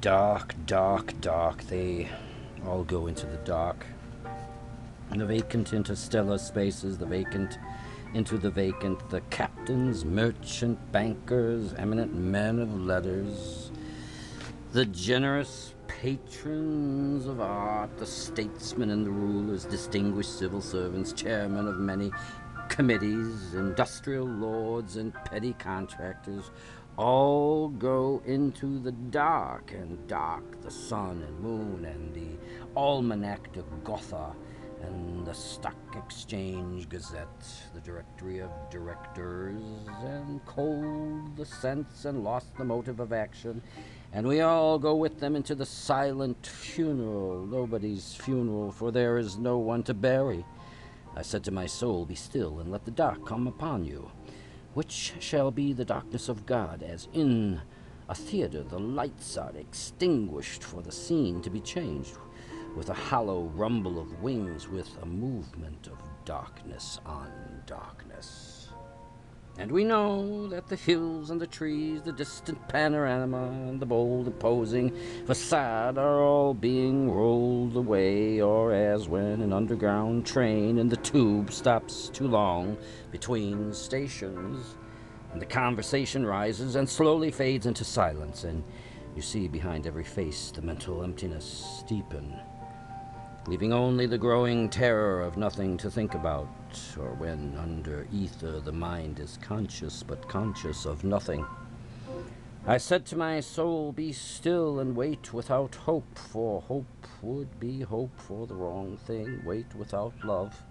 Dark, dark, dark. They all go into the dark. And the vacant interstellar spaces, the vacant into the vacant, the captains, merchant, bankers, eminent men of letters, the generous patrons of art, the statesmen and the rulers, distinguished civil servants, chairmen of many committees, industrial lords and petty contractors, all go into the dark, and dark the sun and moon and the almanac de Gotha and the Stock Exchange Gazette, the Directory of Directors, and cold the sense and lost the motive of action, and we all go with them into the silent funeral, nobody's funeral, for there is no one to bury. I said to my soul, be still, and let the dark come upon you, which shall be the darkness of God, as in a theater the lights are extinguished for the scene to be changed, with a hollow rumble of wings, with a movement of darkness on darkness. And we know that the hills and the trees, the distant panorama, and the bold imposing facade are all being rolled away, or as when an underground train in the tube stops too long between stations, and the conversation rises and slowly fades into silence, and you see behind every face the mental emptiness deepen, leaving only the growing terror of nothing to think about, or when under ether the mind is conscious, but conscious of nothing. I said to my soul, be still and wait without hope, for hope would be hope for the wrong thing. Wait without love,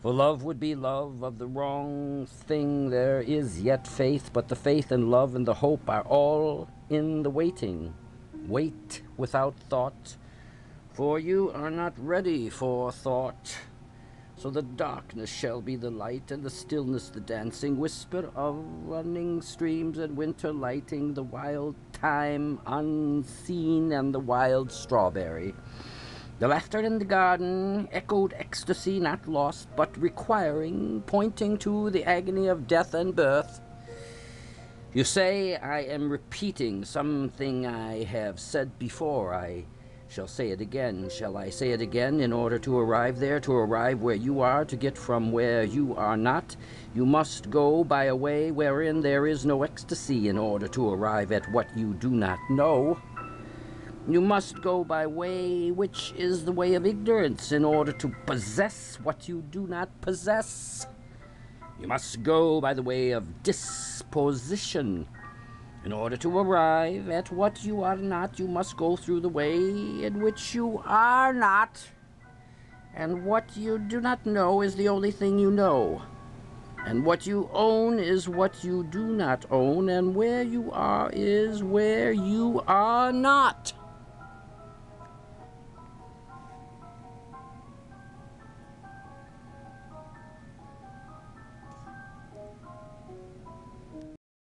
for love would be love of the wrong thing. There is yet faith, but the faith and love and the hope are all in the waiting. Wait without thought, for you are not ready for thought. So the darkness shall be the light, and the stillness the dancing whisper of running streams and winter lighting, the wild thyme unseen and the wild strawberry. The laughter in the garden, echoed ecstasy not lost, but requiring, pointing to the agony of death and birth. You say I am repeating something I have said before. I shall say it again. Shall I say it again in order to arrive there, to arrive where you are, to get from where you are not? You must go by a way wherein there is no ecstasy in order to arrive at what you do not know. You must go by way which is the way of ignorance in order to possess what you do not possess. You must go by the way of disposition. In order to arrive at what you are not, you must go through the way in which you are not. And what you do not know is the only thing you know. And what you own is what you do not own, and where you are is where you are not.